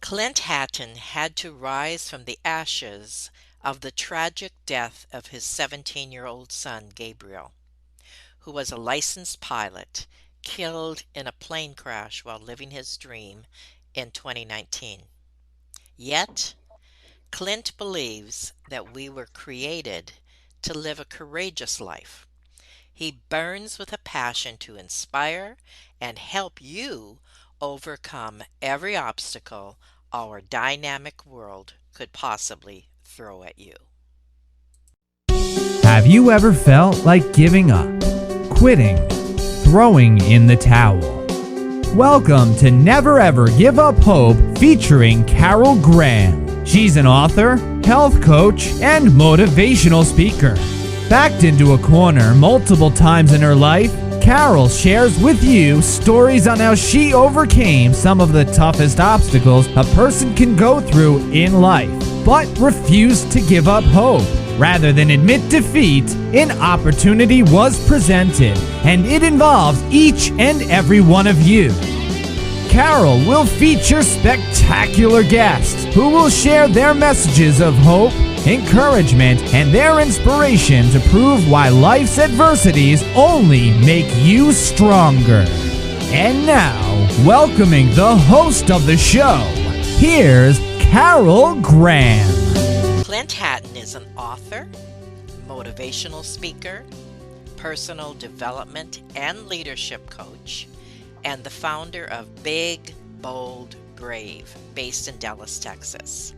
Clint Hatton had to rise from the ashes of the tragic death of his 17-year-old son, Gabriel, who was a licensed pilot, killed in a plane crash while living his dream in 2019. Yet, Clint believes that we were created to live a courageous life. He burns with a passion to inspire and help you overcome every obstacle our dynamic world could possibly throw at you. Have you ever felt like giving up, quitting, throwing in the towel? Welcome to Never Ever Give Up Hope featuring Carol Graham. She's an author, health coach, and motivational speaker. Backed into a corner multiple times in her life, Carol shares with you stories on how she overcame some of the toughest obstacles a person can go through in life, but refused to give up hope. Rather than admit defeat, an opportunity was presented, and it involves each and every one of you. Carol will feature spectacular guests who will share their messages of hope, encouragement, and their inspiration to prove why life's adversities only make you stronger. And now, welcoming the host of the show, here's Carol Graham. Clint Hatton is an author, motivational speaker, personal development and leadership coach, and the founder of Big, Bold, Brave, based in Dallas, Texas.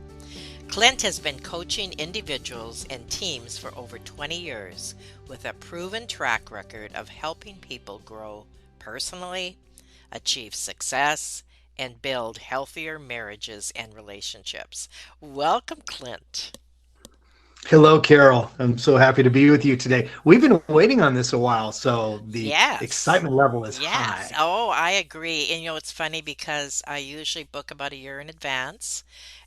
Clint has been coaching individuals and teams for over 20 years with a proven track record of helping people grow personally, achieve success, and build healthier marriages and relationships. Welcome, Clint. Hello, Carol. I'm so happy to be with you today. We've been waiting on this a while, so the Yes. excitement level is Yes. high. Oh, I agree. And it's funny because I usually book about a year in advance,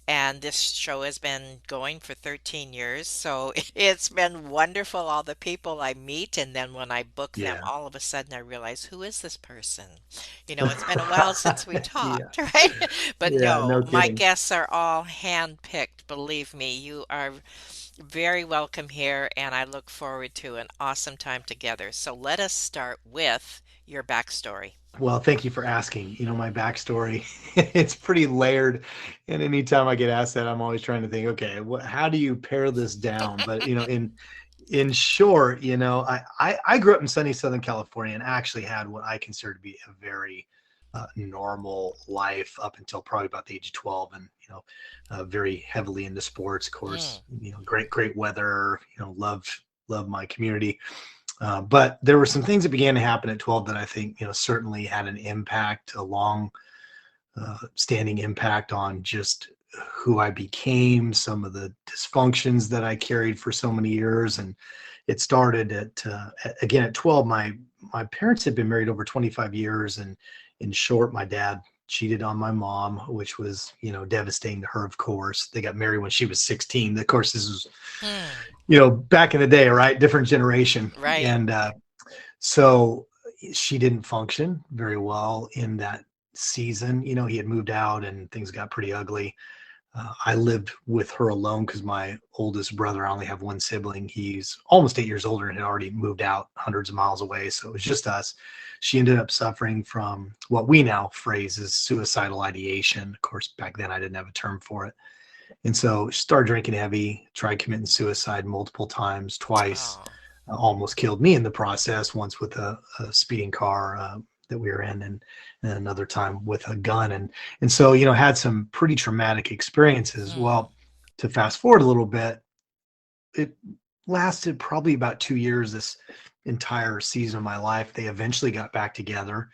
and this show has been going for 13 years. So it's been wonderful, all the people I meet. And then when I book them, Yeah. all of a sudden I realize, who is this person? It's been a while since we Yeah. talked, right? But Yeah, no, no my kidding. guests are all handpicked. Believe me, you are very welcome here, and I look forward to an awesome time together. So let us start with your backstory. Well, thank you for asking. My backstory, it's pretty layered. And anytime I get asked that, I'm always trying to think, okay, how do you pare this down? But, in short, I grew up in sunny Southern California and actually had what I consider to be a very normal life up until probably about the age of 12, and very heavily into sports, of Mm, course. Great weather. Love my community. But there were some things that began to happen at 12 that I think certainly had an impact, a long standing impact on just who I became, some of the dysfunctions that I carried for so many years. And it started again at 12. My parents had been married over 25 years, and in short, my dad cheated on my mom, which was devastating to her. Of course, they got married when she was 16. Of course, this was mm, back in the day, right? Different generation. right. And so she didn't function very well in that season. He had moved out and things got pretty ugly. I lived with her alone because my oldest brother, I only have one sibling. He's almost 8 years older and had already moved out hundreds of miles away. So it was just us. She ended up suffering from what we now phrase as suicidal ideation. Of course, back then I didn't have a term for it. And so she started drinking heavy, tried committing suicide multiple times, twice, Oh, almost killed me in the process, once with a speeding car that we were in, and another time with a gun. And so, had some pretty traumatic experiences. mm, Well, to fast forward a little bit, it lasted probably about 2 years, this entire season of my life. They eventually got back together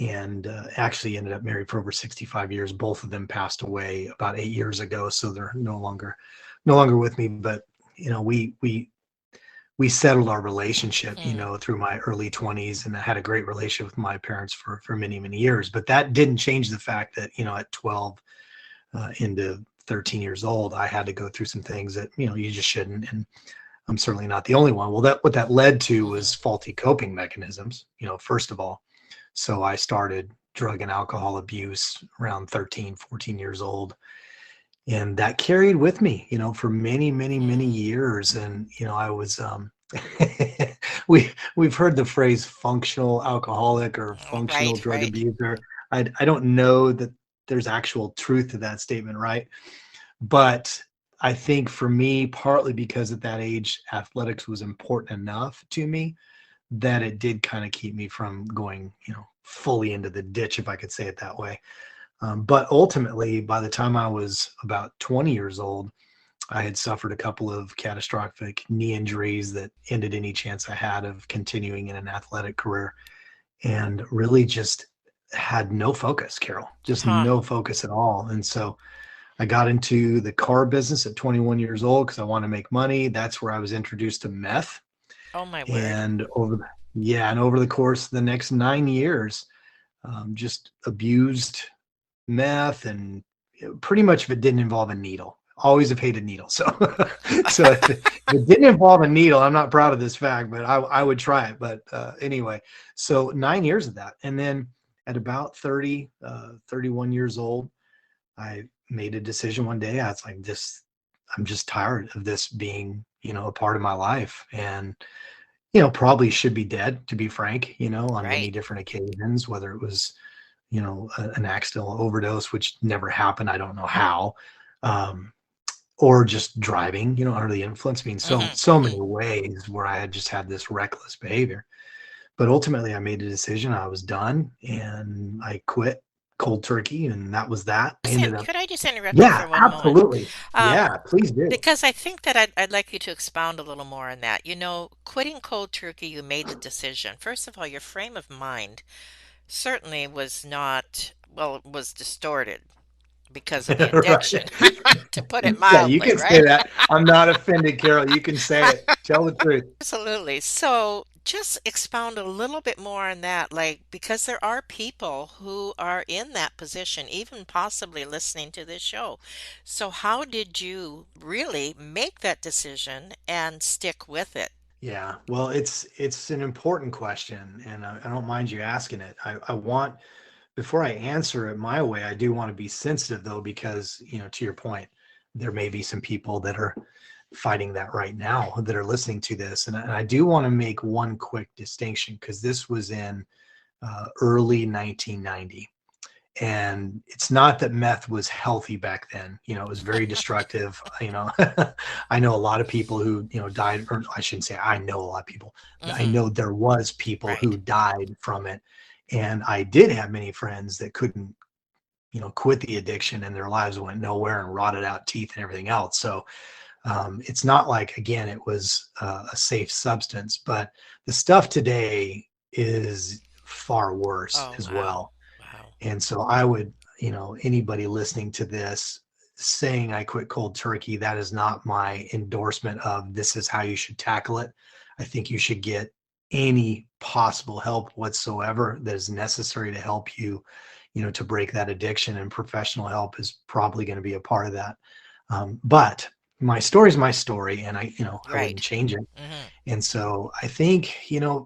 and actually ended up married for over 65 years. Both of them passed away about 8 years ago, so they're no longer with me. But we settled our relationship, mm, through my early 20s, and I had a great relationship with my parents for many many years. But that didn't change the fact that at 12 into 13 years old, I had to go through some things that you just shouldn't. And I'm certainly not the only one. Well, that what that led to was mhm, faulty coping mechanisms, first of all. So I started drug and alcohol abuse around 13, 14 years old. And that carried with me, for many, many, many Hmm. years. And, I was, we've heard the phrase functional alcoholic or functional Right, drug right. abuser. I don't know that there's actual truth to that statement, right? But I think for me, partly because at that age, athletics was important enough to me that it did kind of keep me from going, fully into the ditch, if I could say it that way. But ultimately, by the time I was about 20 years old, I had suffered a couple of catastrophic knee injuries that ended any chance I had of continuing in an athletic career, and really just had no focus, Carol, just Huh. no focus at all. And so I got into the car business at 21 years old because I wanted to make money. That's where I was introduced to meth. Oh my word. And over the course of the next 9 years, just abused meth, and pretty much if it didn't involve a needle. Always have hated needles. So, so if it didn't involve a needle, I'm not proud of this fact, but I would try it. But anyway, so 9 years of that. And then at about 30, 31 years old, I made a decision one day. I was like, I'm just tired of this being, a part of my life. And, probably should be dead, to be frank, on many Right. different occasions, whether it was, an accidental overdose, which never happened. I don't know how. Um, or just driving, under the influence. I mean, so, Hmm. so Hmm. many ways where I had just had this reckless behavior. But ultimately, I made a decision. I was done, and I quit cold turkey, and that was that. I ended up, Could I just interrupt you yeah, for one moment? absolutely. Um, Yeah, please do. because I think that I'd like you to expound a little more on that. Quitting cold turkey, you made the decision. First of all, your frame of mind certainly was not, well, it was distorted because of the Right. addiction, to put it Yeah, you mildly, can say right? that. I'm not offended, Carol. You can say it. Tell the truth. Absolutely. So just expound a little bit more on that, like, because there are people who are in that position, even possibly listening to this show. So how did you really make that decision and stick with it? Yeah, well, it's an important question, and I don't mind you asking it. I want before I answer it my way, I do want to be sensitive though, because to your point, there may be some people that are fighting that right now that are listening to this, and I do want to make one quick distinction because this was in early 1990. And it's not that meth was healthy back then. It was very destructive. I know a lot of people who, died, or I shouldn't say I know a lot of people. I Hmm. know there was people Right. who died from it. And I did have many friends that couldn't, quit the addiction, and their lives went nowhere and rotted out teeth and everything else. So it's not like, again, it was a safe substance, but the stuff today is far worse Oh, as wow. well. Wow. And so I would, anybody listening to this saying I quit cold turkey, that is not my endorsement of this is how you should tackle it. I think you should get any possible help whatsoever that is necessary to help you, to break that addiction, and professional help is probably going to be a part of that. But my story is my story, and I wouldn't Right. change it. Hmm. And so I think,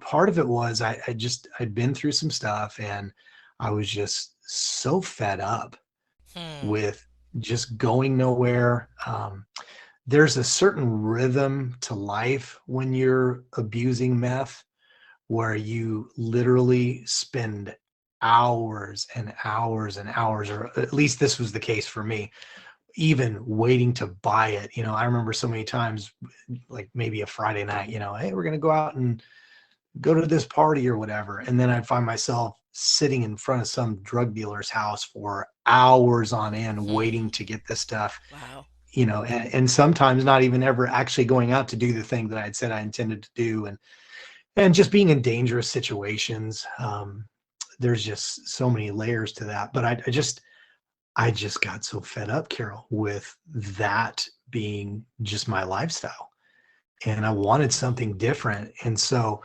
part of it was I'd been through some stuff, and I was just so fed up Hmm. with just going nowhere. There's a certain rhythm to life when you're abusing meth where you literally spend hours and hours and hours, or at least this was the case for me, even waiting to buy it. I remember so many times, like maybe a Friday night, hey, we're going to go out and go to this party or whatever. And then I'd find myself sitting in front of some drug dealer's house for hours on end Hmm. waiting to get this stuff, Wow. and sometimes not even ever actually going out to do the thing that I had said I intended to do. And just being in dangerous situations. There's just so many layers to that. But I just got so fed up, Carol, with that being just my lifestyle. And I wanted something different. And so,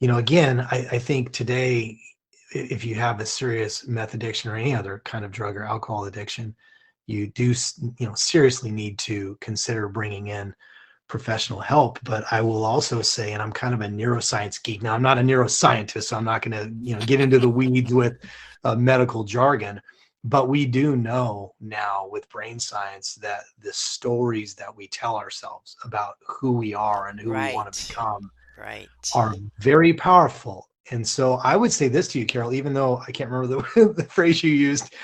again, I think today, if you have a serious meth addiction or any other kind of drug or alcohol addiction, you do, seriously need to consider bringing in professional help. But I will also say, and I'm kind of a neuroscience geek. Now, I'm not a neuroscientist, so I'm not going to, get into the weeds with medical jargon. But we do know now with brain science that the stories that we tell ourselves about who we are and who we want to Right. become Right. are very powerful. And so I would say this to you, Carol, even though I can't remember the phrase you used,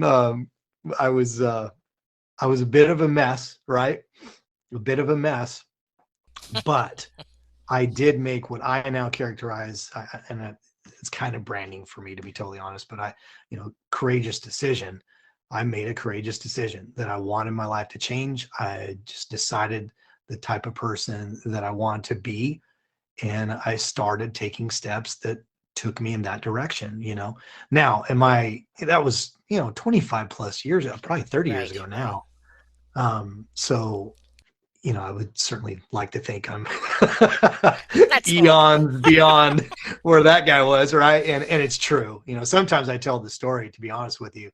um, I was I was a bit of a mess, right? A bit of a mess, but I did make what I now characterize, it's kind of branding for me, to be totally honest, but courageous decision. I made a courageous decision that I wanted my life to change. I just decided the type of person that I want to be, and I started taking steps that took me in that direction. Now, that was, 25 plus years, probably 30 years Right. ago Right. now. So, I would certainly like to think I'm That's old. eons beyond where that guy was, right? And it's true. Sometimes I tell the story, to be honest with you,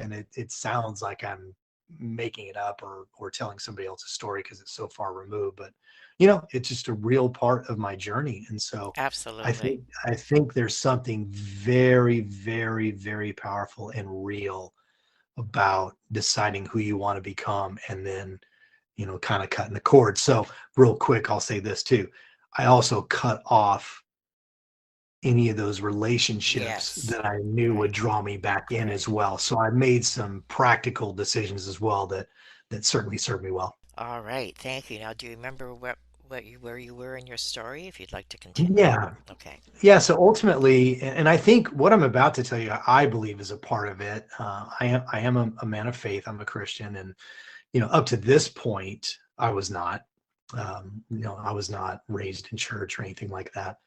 and it sounds like I'm making it up or telling somebody else's story because it's so far removed. But it's just a real part of my journey. And so I Absolutely. think I think there's something very, very, very powerful and real about deciding who you want to become and then kind of cutting the cord. So real quick, I'll say this too. I also cut off any of those relationships Yes. that I knew would Right. draw me back in Right. as well. So I made some practical decisions as well that certainly served me well. All right. Thank you. Now, do you remember where you were in your story? If you'd like to continue. Yeah. Okay. Yeah. So ultimately, and I think what I'm about to tell you, I believe is a part of it. I am a man of faith. I'm a Christian, and up to this point, I was not. I was not raised in church or anything like that.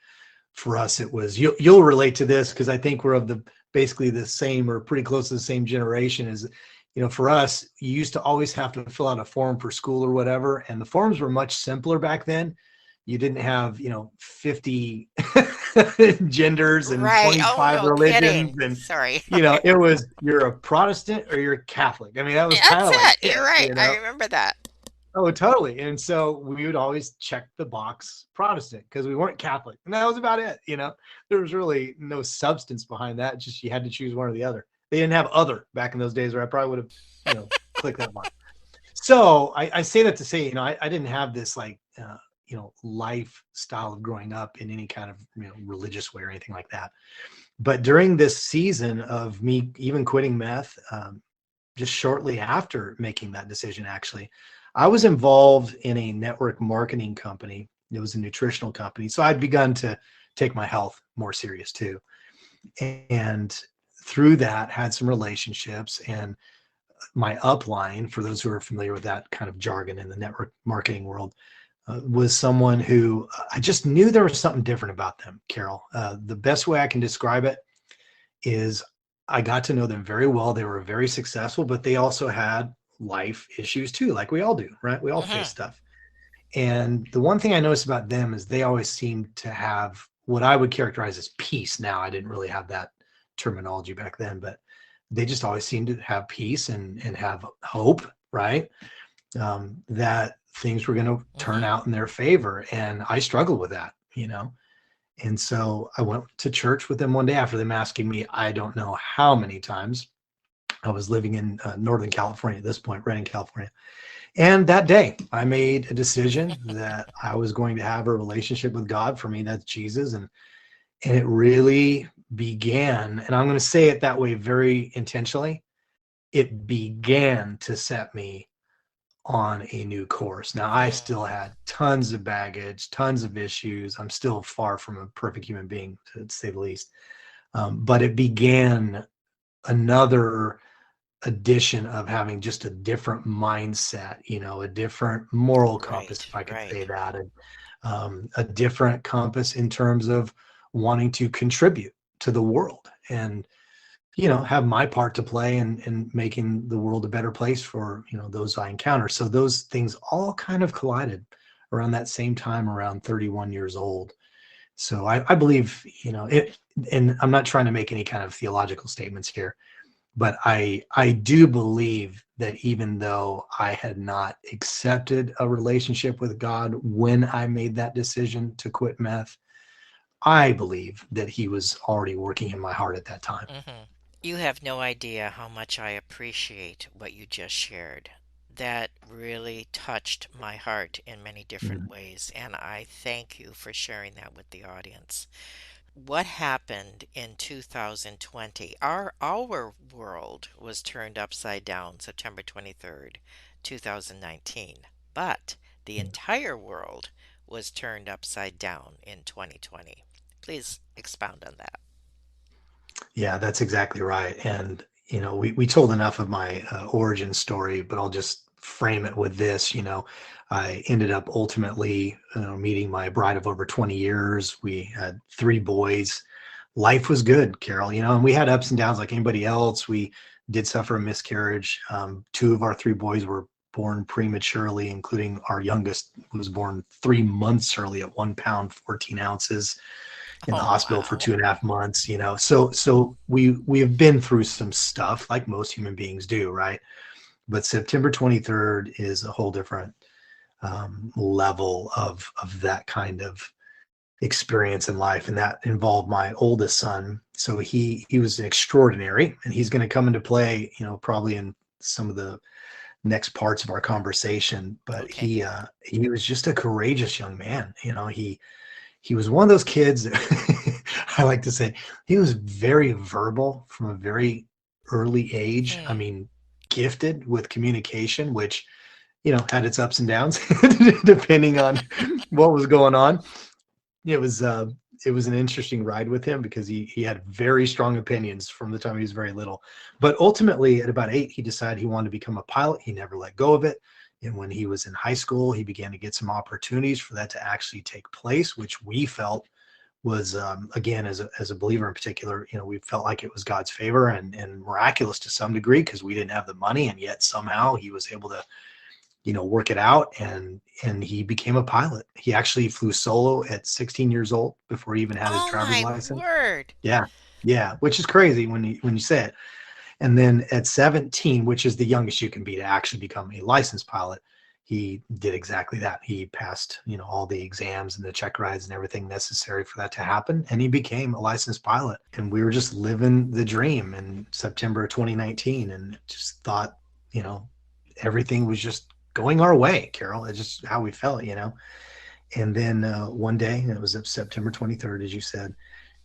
For us, it was you'll relate to this because I think we're of the basically the same or pretty close to the same generation. As for us, you used to always have to fill out a form for school or whatever, and the forms were much simpler back then. You didn't have 50 genders and Right. Oh, 25 no religions, kidding. and Sorry. it was you're a Protestant or you're a Catholic. I mean, that was kind That's of like it. You're right. I remember that. Oh, totally. And so we would always check the box Protestant because we weren't Catholic. And that was about it. There was really no substance behind that. Just you had to choose one or the other. They didn't have other back in those days, or I probably would have, clicked that box. So I say that to say, I didn't have this like, lifestyle of growing up in any kind of, religious way or anything like that. But during this season of me even quitting meth, just shortly after making that decision, actually, I was involved in a network marketing company. It was a nutritional company. So I'd begun to take my health more serious too. And through that, had some relationships. And my upline, for those who are familiar with that kind of jargon in the network marketing world, was someone who I just knew there was something different about them, Carol. The best way I can describe it is I got to know them very well. They were very successful, but they also had life issues too, like we all do, right? We all face Hmm. stuff. And the one thing I noticed about them is they always seemed to have what I would characterize as peace. Now, I didn't really have that terminology back then, but they just always seemed to have peace and have hope, right? That things were going to turn Hmm. out in their favor. And I struggled with that. And so I went to church with them one day after them asking me, I don't know how many times. I was living in Northern California at this point, Redding, California. And that day, I made a decision that I was going to have a relationship with God. For me, that's Jesus. And it really began, and I'm going to say it that way very intentionally, it began to set me on a new course. Now, I still had tons of baggage, tons of issues. I'm still far from a perfect human being, to say the least. But it began another addition of having just a different mindset, a different moral compass, Right. if I could say Right. that, and a different compass in terms of wanting to contribute to the world and have my part to play in making the world a better place for those I encounter. So those things all kind of collided around that same time, around 31 years old. So I believe it, and I'm not trying to make any kind of theological statements here. But I do believe that even though I had not accepted a relationship with God when I made that decision to quit meth, I believe that he was already working in my heart at that time. Hmm. You have no idea how much I appreciate what you just shared. That really touched my heart in many different Mhm. ways, and I thank you for sharing that with the audience. What happened in 2020? Our world was turned upside down September 23rd, 2019, but the entire world was turned upside down in 2020. Please expound on that. Yeah, that's exactly right. And, we told enough of my origin story, but I'll just frame it with this. I ended up ultimately meeting my bride of over 20 years. We had three boys. Life was good, Carol, and we had ups and downs like anybody else. We did suffer a miscarriage. Two of our three boys were born prematurely, including our youngest was born 3 months early at 1 pound, 14 ounces in the Oh, hospital for wow. 2.5 months. So we have been through some stuff like most human beings do, right? But September 23rd is a whole different level of that kind of experience in life, and that involved my oldest son. So he was extraordinary, and he's going to come into play, probably in some of the next parts of our conversation. But Okay. he was just a courageous young man. He was one of those kids that I like to say he was very verbal from a very early age. I Hmm. mean, gifted with communication, which, had its ups and downs depending on what was going on. It was uh, it was an interesting ride with him because he had very strong opinions from the time he was very little. But ultimately, at about 8, he decided he wanted to become a pilot. He never let go of it. And when he was in high school, he began to get some opportunities for that to actually take place, which we felt was, again, as a believer in particular, we felt like it was God's favor and miraculous to some degree because we didn't have the money, and yet somehow he was able to work it out, and he became a pilot. He actually flew solo at 16 years old before he even had his Oh, driver's my license. word. Yeah. Yeah, which is crazy when you say it. And then at 17, which is the youngest you can be to actually become a licensed pilot, he did exactly that. He passed, all the exams and the check rides and everything necessary for that to happen, and he became a licensed pilot. And we were just living the dream in September 2019, and just thought, you know, everything was just going our way, Carol. It's just how we felt. And then one day, and it was September 23rd, as you said,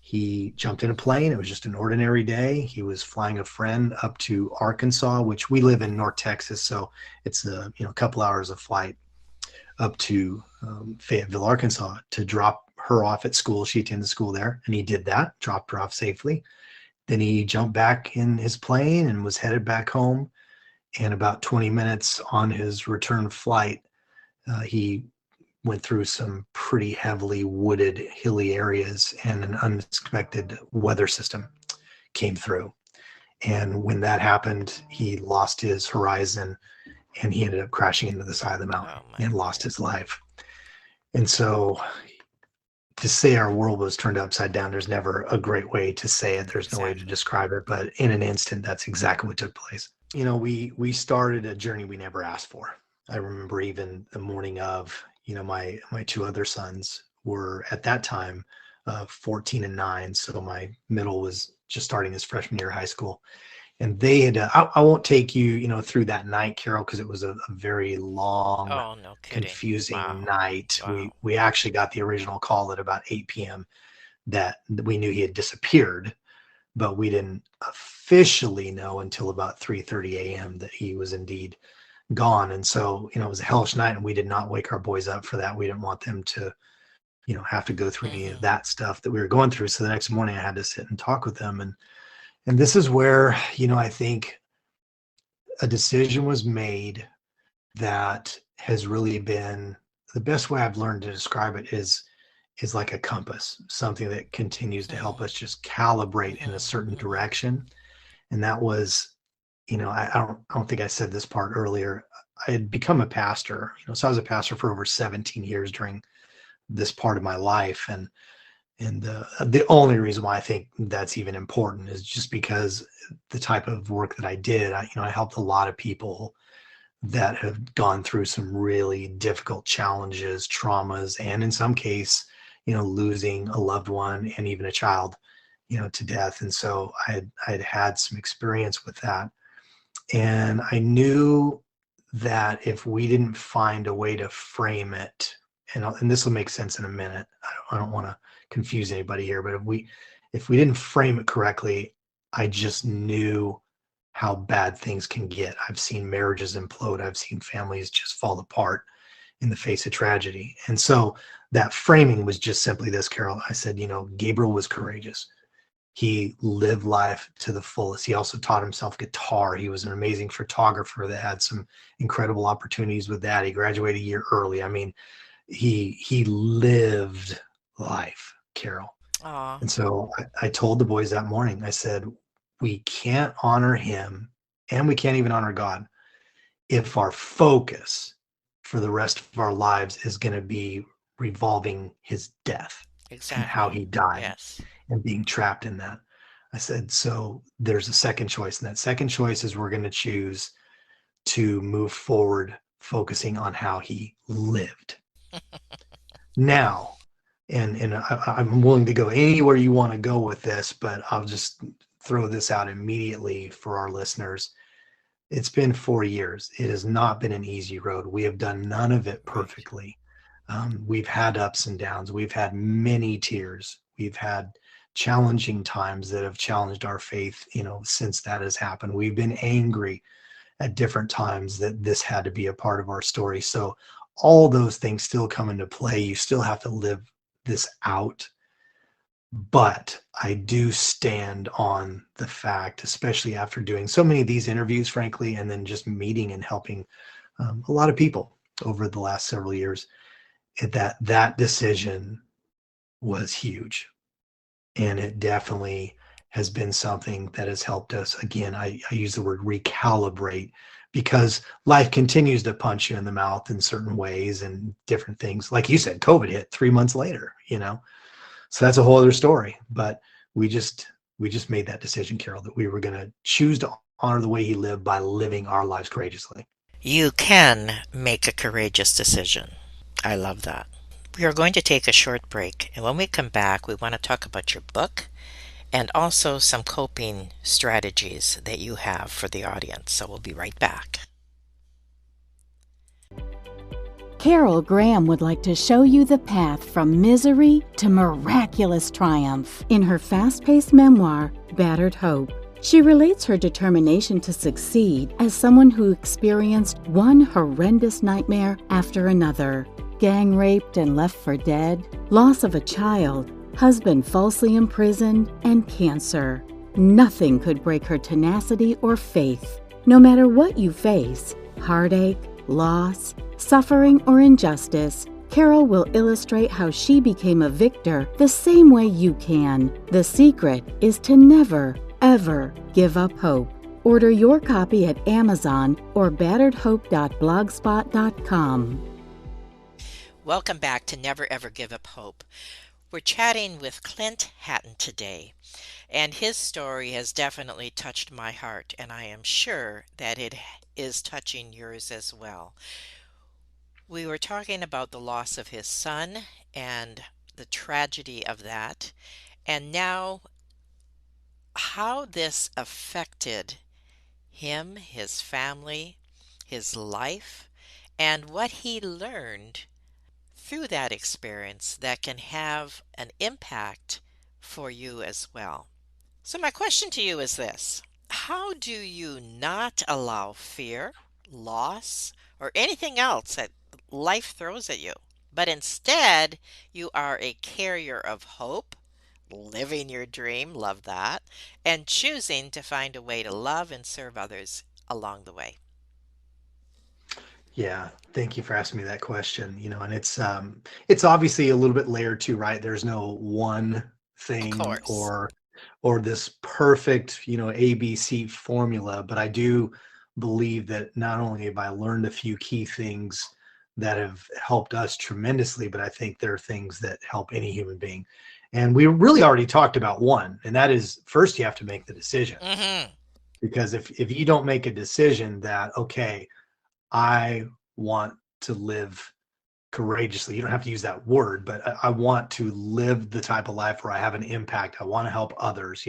he jumped in a plane. It was just an ordinary day. He was flying a friend up to Arkansas, which we live in North Texas, so it's a couple hours of flight up to Fayetteville, Arkansas, to drop her off at school. She attended school there, and he did that, dropped her off safely. Then he jumped back in his plane and was headed back home. And about 20 minutes on his return flight, he went through some pretty heavily wooded, hilly areas, and an unexpected weather system came through. And when that happened, he lost his horizon, and he ended up crashing into the side of the mountain Oh, my and lost word. his life. And so to say our world was turned upside down, there's never a great way to say it. There's no way to Exactly. describe it, but in an instant, that's exactly what took place. We started a journey we never asked for. I remember even the morning of, my two other sons were at that time 14 and 9. So my middle was just starting his freshman year of high school, and they had. I won't take you, through that night, Carol, because it was a very long, Oh, no kidding. confusing Wow. night. We Wow. we actually got the original call at about 8 p.m. that we knew he had disappeared, but we didn't officially know until about 3:30 a.m. that he was indeed gone. And so, it was a hellish night, and we did not wake our boys up for that. We didn't want them to, have to go through any of Hmm. that stuff that we were going through. So the next morning I had to sit and talk with them. And this is where, I think a decision was made that has really been the best way I've learned to describe it is like a compass, something that continues to help Hmm. us just calibrate in a Hmm. certain Hmm. direction. And that was, I don't think I said this part earlier. I had become a pastor, so I was a pastor for over 17 years during this part of my life. And And the only reason why I think that's even important is just because the type of work that I did, I helped a lot of people that have gone through some really difficult challenges, traumas, and in some case, losing a loved one and even a child, to death. And so I'd had some experience with that. And I knew that if we didn't find a way to frame it, and this will make sense in a minute. I don't want to confuse anybody here, but if we didn't frame it correctly, I just knew how bad things can get. I've seen marriages implode. I've seen families just fall apart in the face of tragedy. And so that framing was just simply this, Carol. I said, Gabriel was courageous. He lived life to the fullest. He also taught himself guitar. He was an amazing photographer that had some incredible opportunities with that. He graduated a year early. I mean, he lived life, Carol. Aw, And so I told the boys that morning, I said, we can't honor him and we can't even honor God if our focus for the rest of our lives is going to be revolving his death and how exactly. he died Yes. and being trapped in that. I said, so there's a second choice. And that second choice is we're going to choose to move forward, focusing on how he lived. Now, I'm willing to go anywhere you want to go with this, but I'll just throw this out immediately for our listeners. It's been 4 years. It has not been an easy road. We have done none of it Right. perfectly. We've had ups and downs. We've had many tears. We've had challenging times that have challenged our faith, since that has happened. We've been angry at different times that this had to be a part of our story. So all those things still come into play. You still have to live this out. But I do stand on the fact, especially after doing so many of these interviews, frankly, and then just meeting and helping a lot of people over the last several years, that decision was huge. And it definitely has been something that has helped us. Again, I use the word recalibrate because life continues to punch you in the mouth in certain ways and different things. Like you said, COVID hit 3 months later. So that's a whole other story. But we just we just made that decision, Carol, that we were going to choose to honor the way he lived by living our lives courageously. You can make a courageous decision. I love that. We are going to take a short break, and when we come back, we want to talk about your book and also some coping strategies that you have for the audience. So we'll be right back. Carol Graham would like to show you the path from misery to miraculous triumph in her fast-paced memoir, Battered Hope. She relates her determination to succeed as someone who experienced one horrendous nightmare after another. Gang raped and left for dead, loss of a child, husband falsely imprisoned, and cancer. Nothing could break her tenacity or faith. No matter what you face, heartache, loss, suffering, or injustice, Carol will illustrate how she became a victor the same way you can. The secret is to never, ever give up hope. Order your copy at Amazon or batteredhope.blogspot.com. Welcome back to Never Ever Give Up Hope. We're chatting with Clint Hatton today, and his story has definitely touched my heart, and I am sure that it is touching yours as well. We were talking about the loss of his son and the tragedy of that, and now how this affected him, his family, his life, and what he learned through that experience that can have an impact for you as well. So, my question to you is this: how do you not allow fear, loss, or anything else that life throws at you, but instead you are a carrier of hope, living your dream, love that, and choosing to find a way to love and serve others along the way? Yeah, thank you for asking me that question. And it's obviously a little bit layered too, right? There's no one Of thing course. or this perfect, ABC formula, but I do believe that not only have I learned a few key things that have helped us tremendously, but I think there are things that help any human being. And we really already talked about one, and that is first you have to make the decision. Mm-hmm. Because if you don't make a decision that, okay, I want to live courageously, you don't have to use that word, but I want to live the type of life where I have an impact. I want to help others.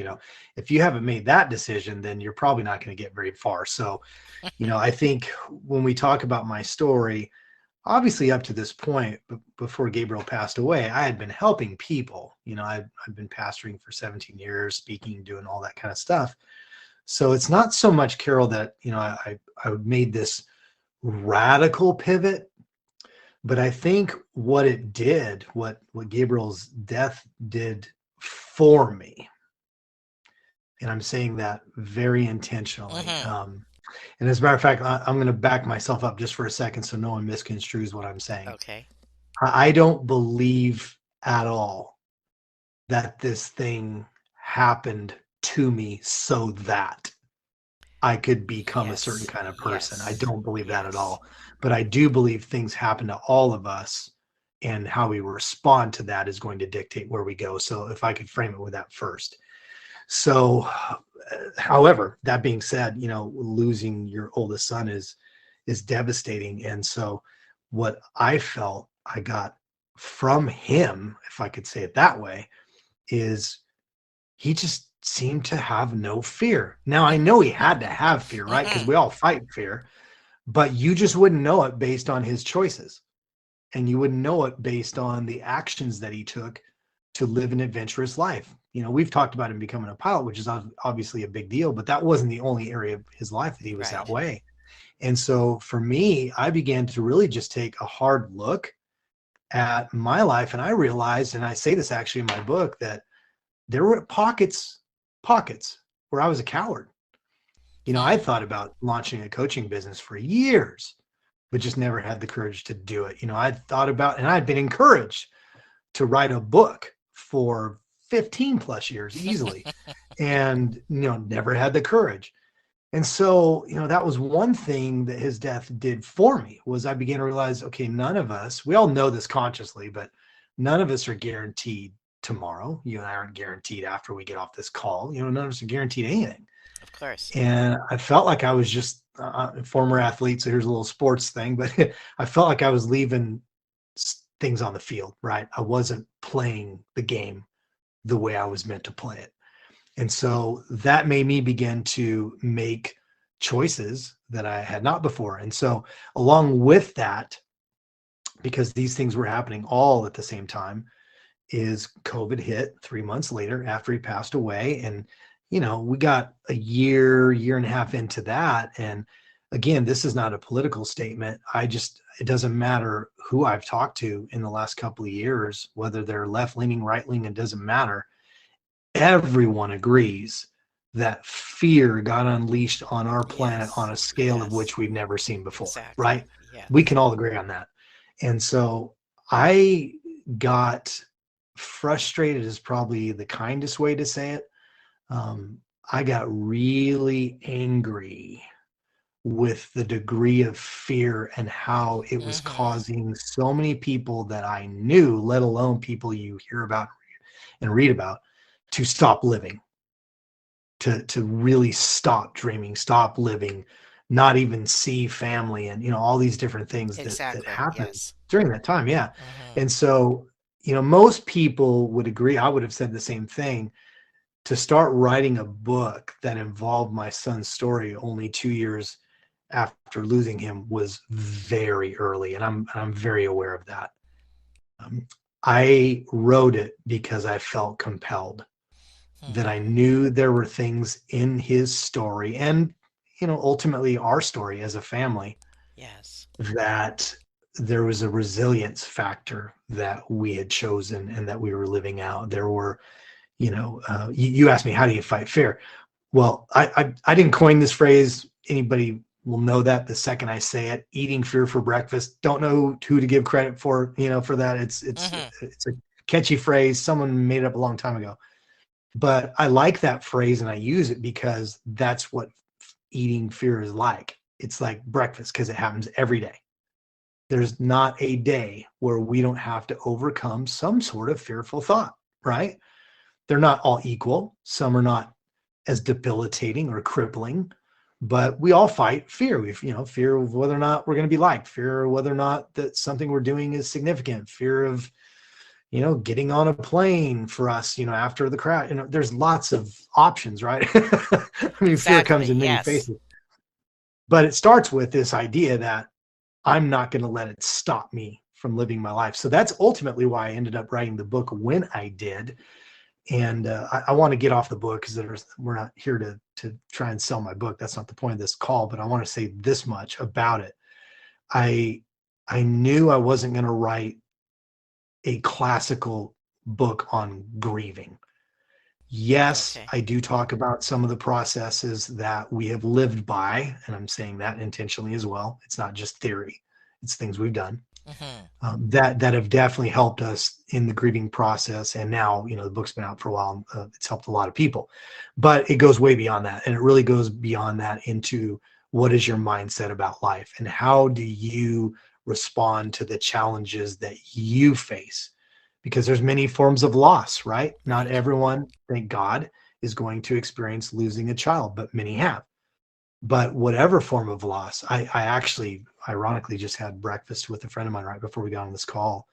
If you haven't made that decision, then you're probably not going to get very far. So, I think when we talk about my story, obviously up to this point, before Gabriel passed away, I had been helping people. I've been pastoring for 17 years, speaking, doing all that kind of stuff. So it's not so much, Carol, that I made this radical pivot, but I think what it did, what Gabriel's death did for me, and I'm saying that very intentionally. Mm-hmm. And as a matter of fact, I'm going to back myself up just for a second so no one misconstrues what I'm saying. Okay. I don't believe at all that this thing happened to me so that I could become a certain Yes. kind of person. I Yes. don't believe that at Yes. all. But I do believe things happen to all of us, and how we respond to that is going to dictate where we go. So if I could frame it with that first. So, however, that being said, losing your oldest son is devastating. And so what I felt I got from him, if I could say it that way, is he just seemed to have no fear. Now, I know he had to have fear, right? Because Mm-hmm. we all fight fear, but you just wouldn't know it based on his choices. And you wouldn't know it based on the actions that he took to live an adventurous life. We've talked about him becoming a pilot, which is obviously a big deal, but that wasn't the only area of his life that he was that Right. way. And so for me, I began to really just take a hard look at my life. And I realized, and I say this actually in my book, that there were pockets where I was a coward. I Hmm. thought about launching a coaching business for years, but just never had the courage to do it. I'd thought about, and I'd been encouraged to write a book for 15 plus years easily, and, never had the courage. And so, that was one thing that his death did for me, was I began to realize, okay, none of us, we all know this consciously, but none of us are guaranteed tomorrow. You and I aren't guaranteed after we get off this call. None of us are guaranteed anything. Of course. And I felt like I was just a former athlete. So here's a little sports thing, but I felt like I was leaving things on the field, right? I wasn't playing the game the way I was meant to play it. And so that made me begin to make choices that I had not before. And so along with that, because these things were happening all at the same time, is COVID hit 3 months later after he passed away. And, we got a year and a half into that. And again, this is not a political statement. It doesn't matter who I've talked to in the last couple of years, whether they're left leaning, right leaning, it doesn't matter. Everyone agrees that fear got unleashed on our planet on Yes. a scale of Yes. which we've never seen before, Exactly. right? We Yes. can all agree on that. And so I got frustrated, is probably the kindest way to say it. I got really angry with the degree of fear and how it was Mm-hmm. causing so many people that I knew, let alone people you hear about and read about, to stop living, to really stop dreaming, stop living, not even see family, and all these different things that Exactly. happened Yes. during that time. Yeah. Mm-hmm. And so, most people would agree, I would have said the same thing. To start writing a book that involved my son's story only 2 years after losing him was very early, and I'm very aware of that. um, I wrote it because I felt compelled, that I Mm-hmm. knew there were things in his story, and ultimately our story as a family, Yes. that there was a resilience factor that we had chosen and that we were living out. There were, you asked me, how do you fight fear? Well, I didn't coin this phrase. Anybody will know that the second I say it. Eating fear for breakfast. Don't know who to give credit for, for that. Mm-hmm. It's a catchy phrase. Someone made it up a long time ago. But I like that phrase and I use it because that's what eating fear is like. It's like breakfast because it happens every day. There's not a day where we don't have to overcome some sort of fearful thought, right? They're not all equal. Some are not as debilitating or crippling, but we all fight fear. We've, fear of whether or not we're going to be liked, fear of whether or not that something we're doing is significant, fear of, getting on a plane for us, after the crash. There's lots of options, right? I mean, fear comes Exactly. in many Yes. faces, but it starts with this idea that I'm not going to let it stop me from living my life. So that's ultimately why I ended up writing the book when I did. And I want to get off the book because we're not here to try and sell my book. That's not the point of this call. But I want to say this much about it. I knew I wasn't going to write a classical book on grieving. Yes, Okay. I do talk about some of the processes that we have lived by, and I'm saying that intentionally as well. It's not just theory; it's things we've done. Hmm. That have definitely helped us in the grieving process. And now, the book's been out for a while. It's helped a lot of people, but it goes way beyond that. And it really goes beyond that into what is your mindset about life and how do you respond to the challenges that you face? Because there's many forms of loss, right? Not Right. everyone, thank God, is going to experience losing a child, but many have. But whatever form of loss, I actually ironically just had breakfast with a friend of mine right before we got on this call,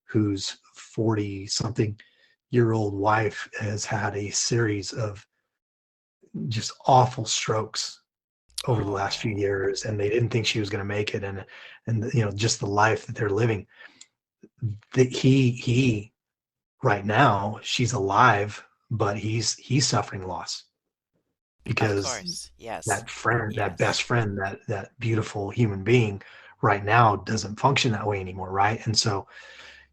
whose 40 something year old wife has had a series of just awful strokes over the last few Oh, years, and they didn't think she was going to make it. And just the life that they're living, that he right now, she's alive, but he's suffering loss of because course. Yes. that friend, that Yes. best friend, that beautiful human being right now doesn't function that way anymore, right? And so,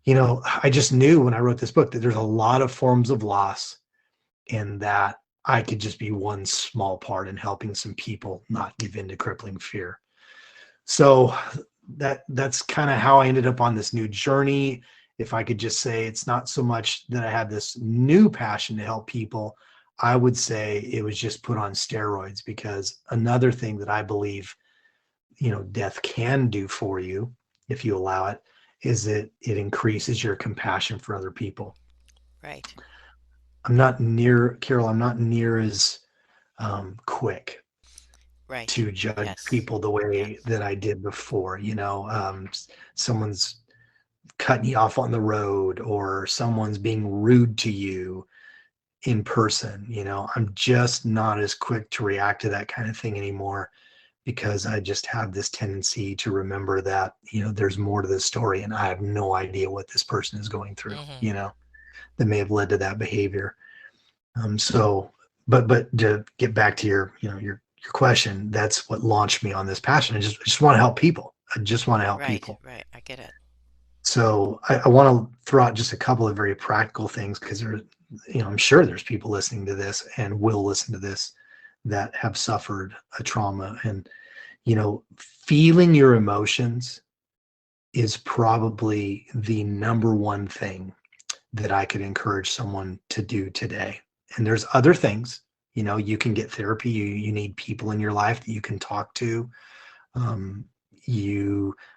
I just knew when I wrote this book that there's a lot of forms of loss, and that I could just be one small part in helping some people not give in to crippling fear. So that's kind of how I ended up on this new journey. If I could just say, it's not so much that I had this new passion to help people. I would say it was just put on steroids, because another thing that I believe, death can do for you, if you allow it, is that it increases your compassion for other people. Right. Carol, I'm not near as quick Right. to judge Yes. people the way Yes. that I did before. Someone's cutting you off on the road, or someone's being rude to you in person. I'm just not as quick to react to that kind of thing anymore, because I just have this tendency to remember that, there's more to this story, and I have no idea what this person is going through, Hmm. that may have led to that behavior. So, but to get back to your question, that's what launched me on this passion. I just want to help people. I just want to help Right. people. Right. I get it. So I want to throw out just a couple of very practical things, because I'm sure there's people listening to this and will listen to this that have suffered a trauma. And, feeling your emotions is probably the number one thing that I could encourage someone to do today. And there's other things, you can get therapy. You need people in your life that you can talk to. Um,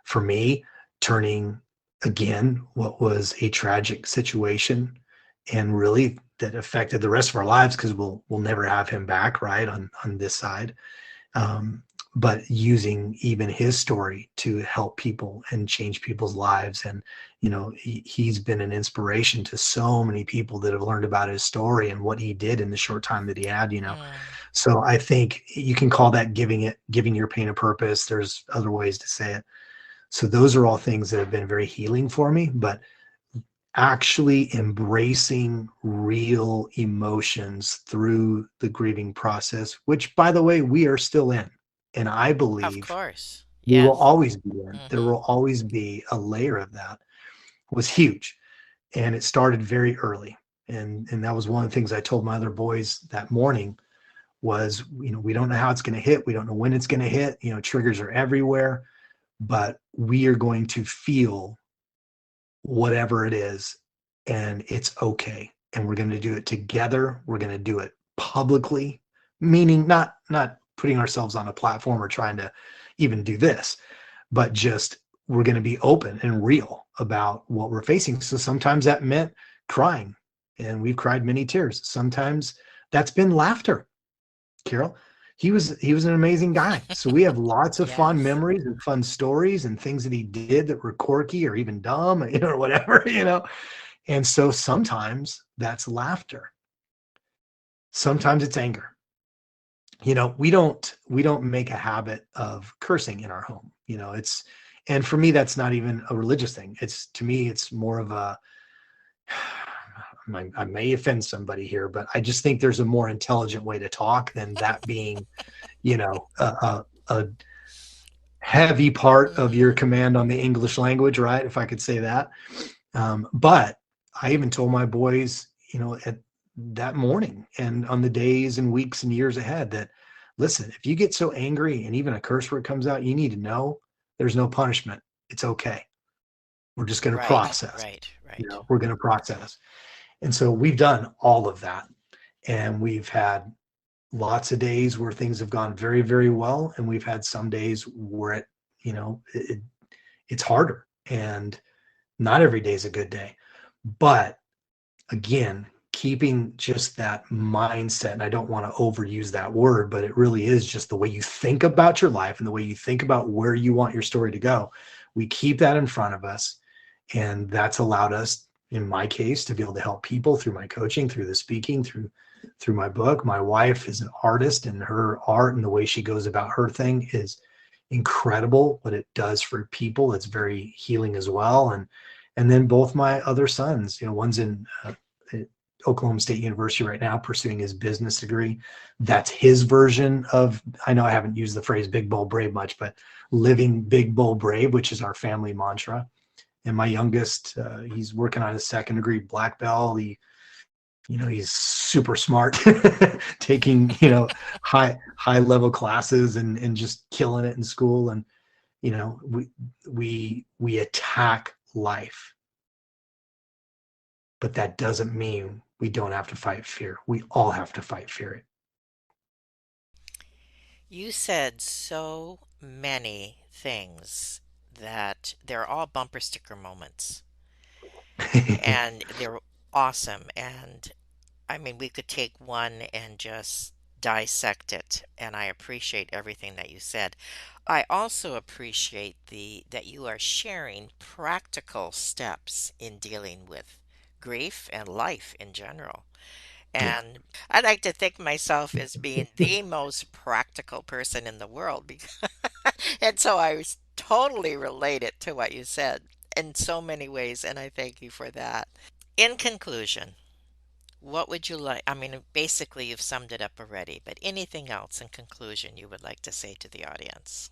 for me, turning again what was a tragic situation, and really that affected the rest of our lives, because we'll never have him back, right, on this side. um, but using even his story to help people and change people's lives. And he's been an inspiration to so many people that have learned about his story and what he did in the short time that he had. Mm. So I think you can call that giving your pain a purpose. There's other ways to say it. So those are all things that have been very healing for me. But actually embracing real emotions through the grieving process, which, by the way, we are still in. And I Of believe course. we will Yes. always be in. There Hmm. will always be a layer of that. Was huge. And it started very early. And that was one of the things I told my other boys that morning was, we don't know how it's going to hit. We don't know when it's going to hit. Triggers are everywhere, but we are going to feel whatever it is, and it's okay. And we're going to do it together. We're going to do it publicly, meaning not putting ourselves on a platform or trying to even do this, but just we're going to be open and real about what we're facing. So sometimes that meant crying and we've cried many tears. Sometimes that's been laughter. Carol, he was an amazing guy. So we have lots of fond Yes. memories and fun stories and things that he did that were quirky or even dumb, or whatever, And so sometimes that's laughter. Sometimes it's anger. We don't make a habit of cursing in our home. And for me, that's not even a religious thing. To me, it's more of a, I may offend somebody here, but I just think there's a more intelligent way to talk than that being, a heavy part of your Hmm. command on the English language, right? If I could say that. But I even told my boys, at that morning and on the days and weeks and years ahead that, listen, if you get so angry and even a curse word comes out, you need to know there's no punishment. It's okay. We're just going to Right, process. right, right. We're going to process. And so we've done all of that. And we've had lots of days where things have gone very, very well. And we've had some days where it's harder. And not every day is a good day. But again, keeping just that mindset, and I don't want to overuse that word, but it really is just the way you think about your life and the way you think about where you want your story to go. We keep that in front of us. And that's allowed us, in my case, to be able to help people through my coaching, through the speaking, through my book. My wife is an artist, and her art and the way she goes about her thing is incredible. What it does for people, it's very healing as well. And then both my other sons, one's in at Oklahoma State University right now pursuing his business degree. That's his version of, I know I haven't used the phrase big, bold, brave much, but living big, bold, brave, which is our family mantra. And my youngest, he's working on his second degree black belt. He's super smart, taking, high level classes and just killing it in school. And, we attack life, but that doesn't mean we don't have to fight fear. We all have to fight fear. You said so many things that they're all bumper sticker moments, and they're awesome. And I mean, we could take one and just dissect it, and I appreciate everything that you said. I also appreciate the that you are sharing practical steps in dealing with grief and life in general. Yeah. And I like to think myself as being the most practical person in the world because, and so totally relate it to what you said in so many ways, and I thank you for that. In conclusion, what would you like? I mean, basically, you've summed it up already, but anything else in conclusion you would like to say to the audience?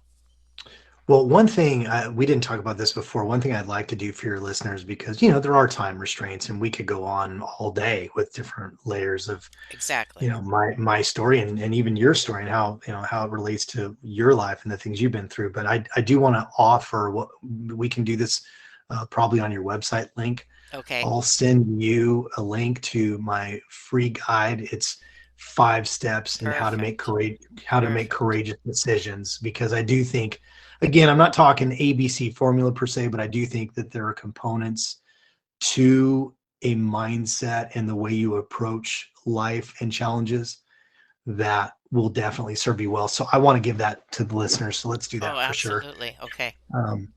Well, one thing we didn't talk about this before. One thing I'd like to do for your listeners, because there are time restraints, and we could go on all day with different layers of Exactly. my story and even your story and how it relates to your life and the things you've been through. But I do want to offer what we can do this probably on your website link. Okay. I'll send you a link to my free guide. It's 5 steps in Perfect. how to make Perfect. courageous decisions, because I do think, again, I'm not talking ABC formula per se, but I do think that there are components to a mindset and the way you approach life and challenges that will definitely serve you well. So I want to give that to the listeners. So let's do Oh, that for sure. absolutely. Okay. Um,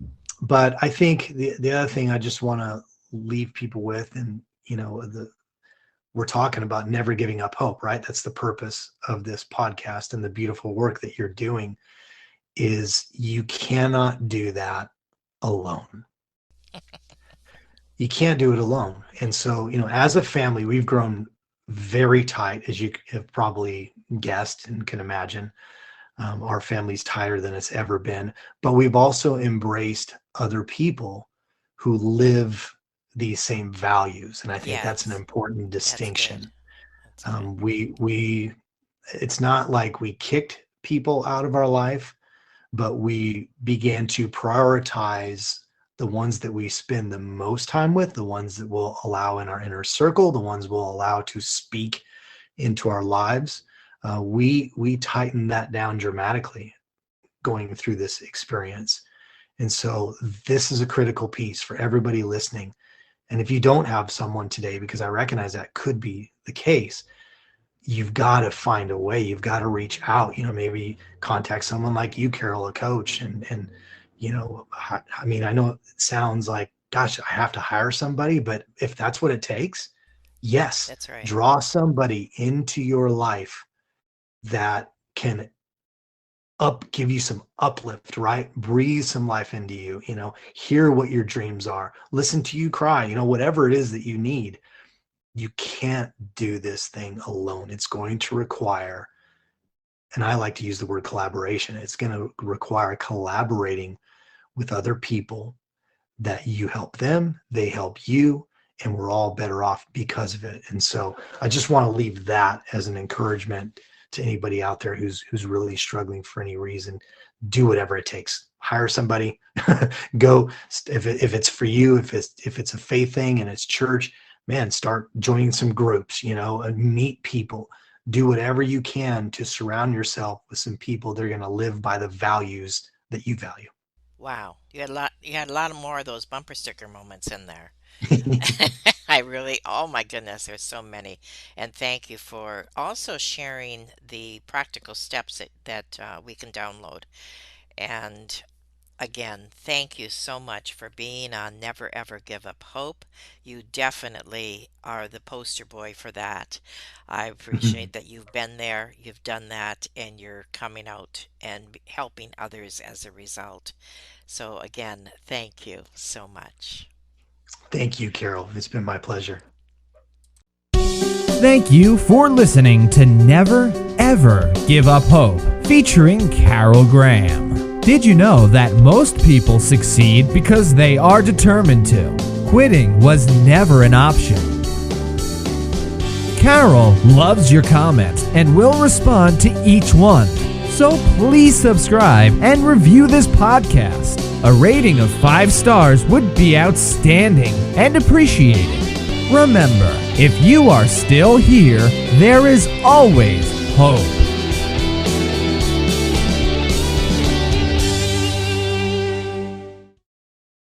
but I think the other thing I just want to leave people with, and we're talking about never giving up hope, right? That's the purpose of this podcast and the beautiful work that you're doing. Is you cannot do that alone. You can't do it alone. And so, as a family, we've grown very tight, as you have probably guessed and can imagine. Our family's tighter than it's ever been, but we've also embraced other people who live these same values. And I think that's an Yes, important that's good. distinction. That's good. We it's not like we kicked people out of our life, but we began to prioritize the ones that we spend the most time with, the ones that will allow in our inner circle, the ones we'll allow to speak into our lives. We tighten that down dramatically going through this experience. And so this is a critical piece for everybody listening. And if you don't have someone today, because I recognize that could be the case, you've got to find a way. You've got to reach out, maybe contact someone like you, Carol, a coach. And I mean, I know it sounds like, gosh, I have to hire somebody, but if that's what it takes, yes, That's right. draw somebody into your life that can give you some uplift, right? Breathe some life into you, hear what your dreams are, listen to you cry, whatever it is that you need. You can't do this thing alone. It's going to require, and I like to use the word collaboration, it's going to require collaborating with other people, that you help them, they help you, and we're all better off because of it. And so I just want to leave that as an encouragement to anybody out there who's really struggling for any reason. Do whatever it takes. Hire somebody. Go, if it's for you, if it's a faith thing and it's church, man, start joining some groups, and meet people. Do whatever you can to surround yourself with some people that are going to live by the values that you value. Wow. You had a lot of more of those bumper sticker moments in there. Oh my goodness, there's so many. And thank you for also sharing the practical steps that we can download. And again, thank you so much for being on Never Ever Give Up Hope. You definitely are the poster boy for that. I appreciate that you've been there, you've done that, and you're coming out and helping others as a result. So again, thank you so much. Thank you, Carol. It's been my pleasure. Thank you for listening to Never Ever Give Up Hope, featuring Carol Graham. Did you know that most people succeed because they are determined to? Quitting was never an option. Carol loves your comments and will respond to each one. So please subscribe and review this podcast. A rating of 5 stars would be outstanding and appreciated. Remember, if you are still here, there is always hope.